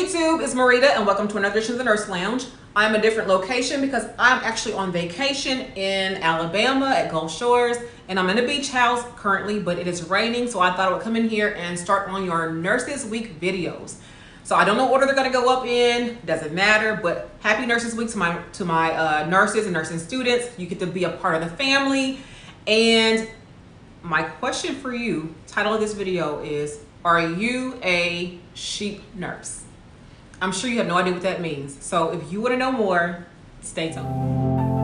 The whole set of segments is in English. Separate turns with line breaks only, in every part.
YouTube? It's Marida and welcome to another edition of the Nurse Lounge. I'm a different location because I'm actually on vacation in Alabama at Gulf Shores, and I'm in a beach house currently, but it is raining, so I thought I would come in here and start on your Nurses Week videos. So I don't know what order they're going to go up in, doesn't matter, but happy Nurses Week to my nurses and nursing students. You get to be a part of the family. And my question for you, title of this video is, are you a sheep nurse? I'm sure you have no idea what that means. So if you want to know more, stay tuned.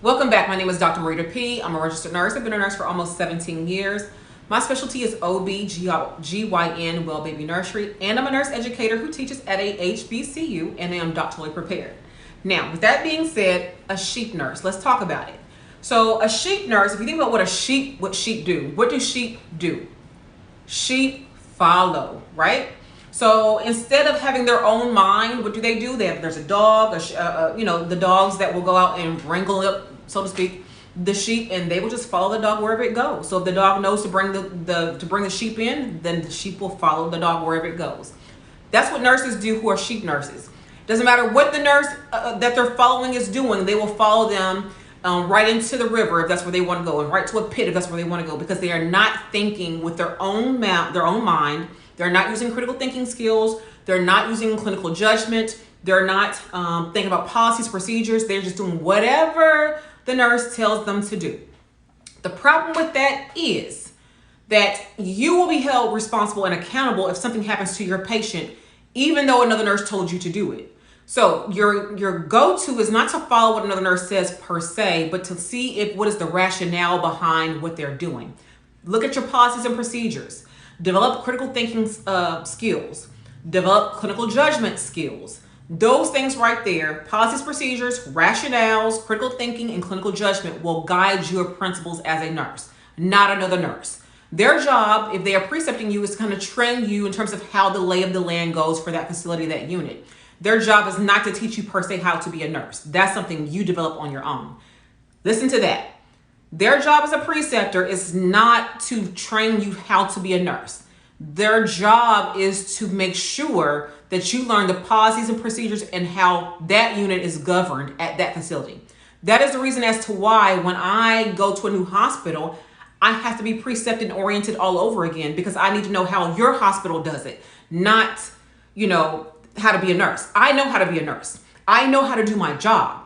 Welcome back. My name is Dr. Marida P. I'm a registered nurse. I've been a nurse for almost 17 years. My specialty is OB/GYN, Well Baby Nursery, and I'm a nurse educator who teaches at a HBCU, and I am doctorally prepared. Now, with that being said, a sheep nurse. Let's talk about it. So a sheep nurse, if you think about what sheep do, what do sheep do? Sheep follow, right? So instead of having their own mind, what do? There's a dog, the dogs that will go out and wrangle up, so to speak, the sheep, and they will just follow the dog wherever it goes. So if the dog knows to bring the sheep in, then the sheep will follow the dog wherever it goes. That's what nurses do who are sheep nurses. Doesn't matter what the nurse that they're following is doing, they will follow them right into the river if that's where they want to go, and right to a pit if that's where they want to go, because they are not thinking with their own mind. They're not using critical thinking skills. They're not using clinical judgment. They're not thinking about policies, procedures. They're just doing whatever the nurse tells them to do. The problem with that is that you will be held responsible and accountable if something happens to your patient, even though another nurse told you to do it. So your go-to is not to follow what another nurse says per se, but to see what is the rationale behind what they're doing. Look at your policies and procedures. Develop critical thinking skills. Develop clinical judgment skills. Those things right there, policies, procedures, rationales, critical thinking, and clinical judgment will guide your principles as a nurse, not another nurse. Their job, if they are precepting you, is to kind of train you in terms of how the lay of the land goes for that facility, that unit. Their job is not to teach you per se how to be a nurse. That's something you develop on your own. Listen to that. Their job as a preceptor is not to train you how to be a nurse. Their job is to make sure that you learn the policies and procedures and how that unit is governed at that facility. That is the reason as to why when I go to a new hospital, I have to be precepted and oriented all over again, because I need to know how your hospital does it, not, how to be a nurse. I know how to be a nurse. I know how to do my job.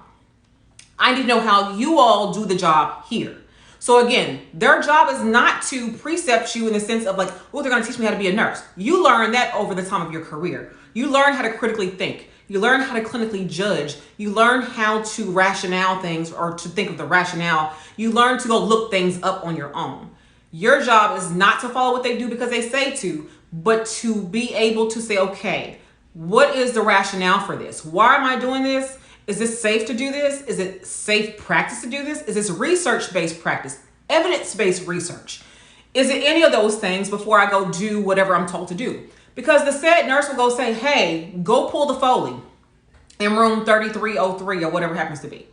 I need to know how you all do the job here. So again, their job is not to precept you in the sense of like, oh, they're going to teach me how to be a nurse. You learn that over the time of your career. You learn how to critically think. You learn how to clinically judge. You learn how to rationale things, or to think of the rationale. You learn to go look things up on your own. Your job is not to follow what they do because they say to, but to be able to say, okay, what is the rationale for this? Why am I doing this? Is this safe to do this? Is it safe practice to do this? Is this research-based practice? Evidence-based research? Is it any of those things before I go do whatever I'm told to do? Because the said nurse will go say, hey, go pull the Foley in room 3303 or whatever it happens to be.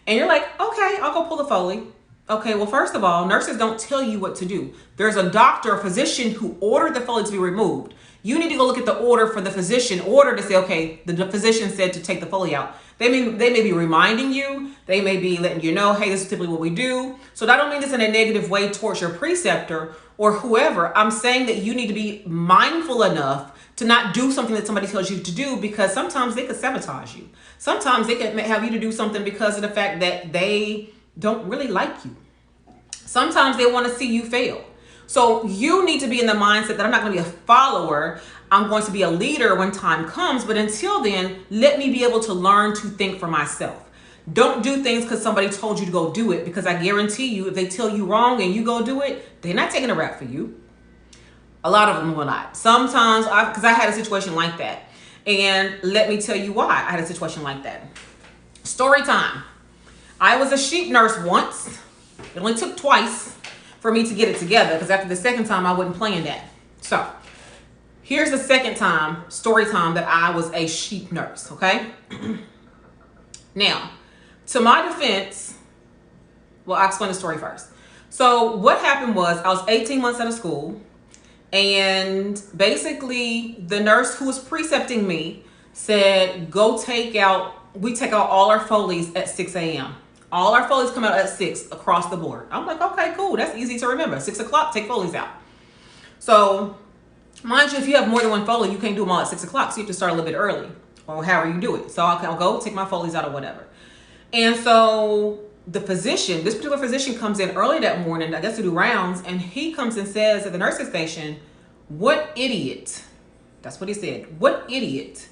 And you're like, okay, I'll go pull the Foley. Okay, well, first of all, nurses don't tell you what to do. There's a doctor, a physician who ordered the Foley to be removed. You need to go look at the order for the physician order to say, okay, the physician said to take the Foley out. They may be reminding you. They may be letting you know, hey, this is typically what we do. So I don't mean this in a negative way towards your preceptor or whoever. I'm saying that you need to be mindful enough to not do something that somebody tells you to do, because sometimes they could sabotage you. Sometimes they could have you to do something because of the fact that they don't really like you. Sometimes they want to see you fail. So you need to be in the mindset that I'm not going to be a follower. I'm going to be a leader when time comes. But until then, let me be able to learn to think for myself. Don't do things because somebody told you to go do it, because I guarantee you, if they tell you wrong and you go do it, they're not taking a rap for you. A lot of them will not. Sometimes, because I had a situation like that. And let me tell you why I had a situation like that. Story time. I was a sheep nurse once. It only took twice for me to get it together, because after the second time, I wasn't playing that. So here's the second time, story time, that I was a sheep nurse, okay? Now, to my defense, well, I'll explain the story first. So what happened was, I was 18 months out of school, and basically the nurse who was precepting me said, go take out, we take out all our Foleys at 6 a.m. All our Foleys come out at 6 across the board. I'm like, okay, cool. That's easy to remember. 6 o'clock, take Foleys out. So mind you, if you have more than one Foley, you can't do them all at 6 o'clock. So you have to start a little bit early, or however you do it. So I'll go take my Foleys out or whatever. And so the physician, this particular physician, comes in early that morning, I guess to do rounds, and he comes and says at the nursing station, what idiot, that's what he said, what idiot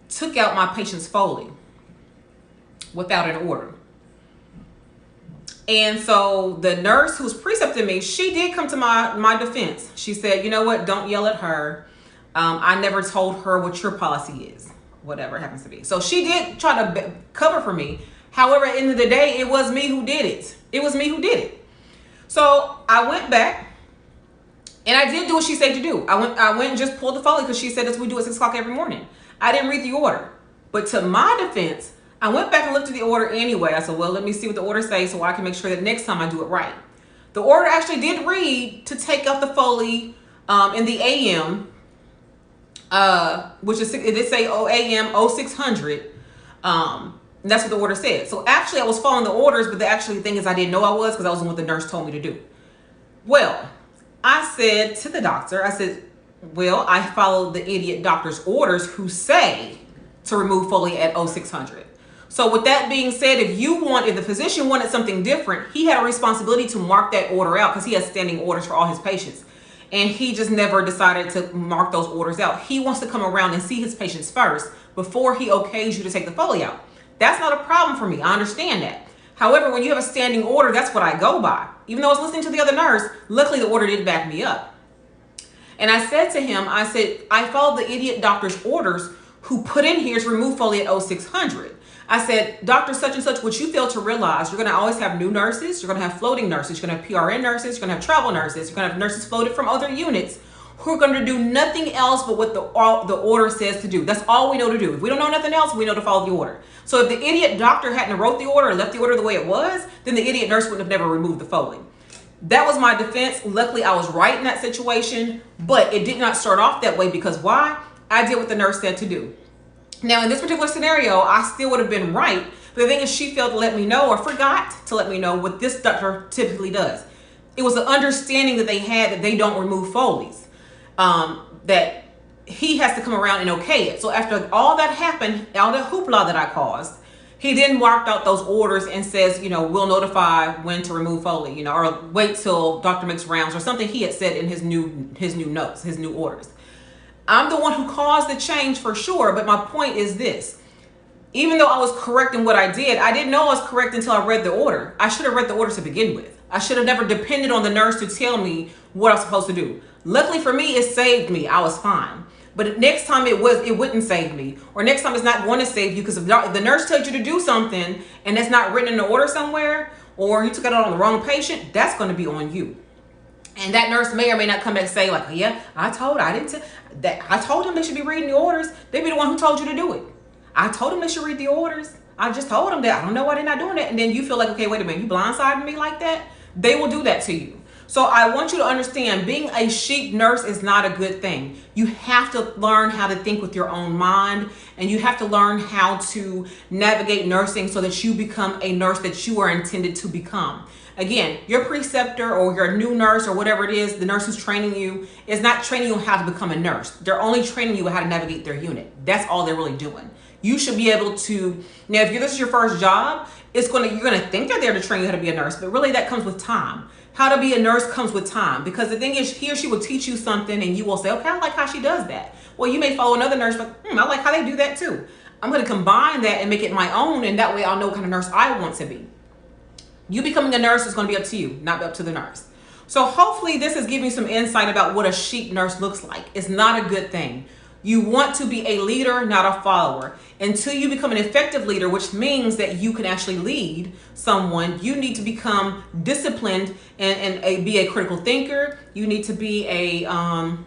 took out my patient's Foley without an order? And so the nurse who's precepting me, she did come to my defense. She said, you know what, don't yell at her. I never told her what your policy is, whatever it happens to be. So she did try to cover for me. However, at the end of the day, it was me who did it. It was me who did it. So I went back and I did do what she said to do. I went and just pulled the Foley, because she said that's what we do at 6 o'clock every morning. I didn't read the order. But to my defense, I went back and looked at the order anyway. I said, well, let me see what the order says so I can make sure that next time I do it right. The order actually did read to take out the Foley in the AM, which is, it did say AM 0600. That's what the order said. So actually I was following the orders, but the actual thing is I didn't know I was, because I was doing what the nurse told me to do. Well, I said to the doctor, I said, well, I followed the idiot doctor's orders who say to remove Foley at 0600. So with that being said, if the physician wanted something different, he had a responsibility to mark that order out, because he has standing orders for all his patients. And he just never decided to mark those orders out. He wants to come around and see his patients first before he okays you to take the Foley out. That's not a problem for me. I understand that. However, when you have a standing order, that's what I go by. Even though I was listening to the other nurse, luckily the order did back me up. And I said to him, I said, I followed the idiot doctor's orders who put in here to remove Foley at 0600. I said, Dr. such and such, what you fail to realize, you're going to always have new nurses. You're going to have floating nurses. You're going to have PRN nurses. You're going to have travel nurses. You're going to have nurses floated from other units who are going to do nothing else but what the order says to do. That's all we know to do. If we don't know nothing else, we know to follow the order. So if the idiot doctor hadn't wrote the order or left the order the way it was, then the idiot nurse would have never removed the Foley. That was my defense. Luckily, I was right in that situation, but it did not start off that way, because why? I did what the nurse said to do. Now, in this particular scenario, I still would have been right. But the thing is, she failed to let me know, or forgot to let me know, what this doctor typically does. It was the understanding that they had that they don't remove Foleys. That he has to come around and okay it. So after all that happened, all that hoopla that I caused, he then marked out those orders and says, we'll notify when to remove Foley, or wait till doctor makes rounds, or something he had said in his new notes, his new orders. I'm the one who caused the change for sure, but my point is this. Even though I was correct in what I didn't know I was correct until I read the order. I should have read the order to begin with. I should have never depended on the nurse to tell me what I was supposed to do. Luckily for me, it saved me. I was fine. But next time it wouldn't save me. Or next time it's not going to save you, because if the nurse tells you to do something and that's not written in the order somewhere, or you took it out on the wrong patient, that's going to be on you. And that nurse may or may not come back and say, like, yeah, I told them they should be reading the orders. They be the one who told you to do it. I told them they should read the orders. I just told them that. I don't know why they're not doing that. And then you feel like, okay, wait a minute, you blindsided me like that? They will do that to you. So I want you to understand, being a sheep nurse is not a good thing. You have to learn how to think with your own mind, and you have to learn how to navigate nursing so that you become a nurse that you are intended to become. Again, your preceptor or your new nurse or whatever it is, the nurse who's training you is not training you on how to become a nurse. They're only training you on how to navigate their unit. That's all they're really doing. You should be able to, now if this is your first job, you're gonna think they're there to train you how to be a nurse, but really that comes with time. How to be a nurse comes with time, because the thing is, he or she will teach you something and you will say, okay, I like how she does that. Well, you may follow another nurse, but I like how they do that too. I'm gonna combine that and make it my own, and that way I'll know what kind of nurse I want to be. You becoming a nurse is gonna be up to you, not up to the nurse. So hopefully this is giving you some insight about what a sheep nurse looks like. It's not a good thing. You want to be a leader, not a follower. Until you become an effective leader, which means that you can actually lead someone, you need to become disciplined and be a critical thinker. You need to be a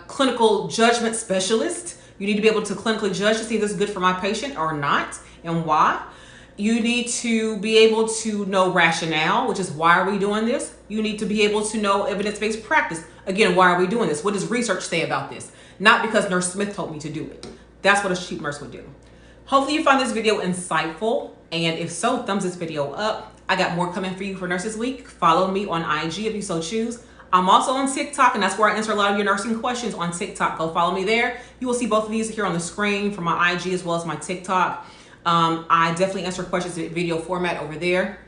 clinical judgment specialist. You need to be able to clinically judge to see if this is good for my patient or not, and why. You need to be able to know rationale, which is why are we doing this? You need to be able to know evidence-based practice. Again, why are we doing this? What does research say about this? Not because Nurse Smith told me to do it. That's what a sheep nurse would do. Hopefully you find this video insightful, and if so, thumbs this video up. I got more coming for you for Nurses Week. Follow me on IG if you so choose. I'm also on TikTok, and that's where I answer a lot of your nursing questions on TikTok. Go follow me there. You will see both of these here on the screen for my IG as well as my TikTok. I definitely answer questions in video format over there,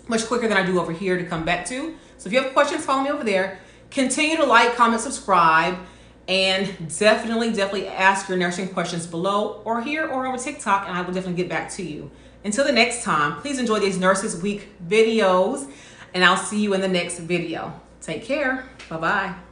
much quicker than I do over here to come back to. So if you have questions, follow me over there. Continue to like, comment, subscribe, and definitely ask your nursing questions below or here or over TikTok, and I will definitely get back to you. Until the next time, please enjoy these Nurses Week videos, and I'll see you in the next video. Take care. Bye-bye.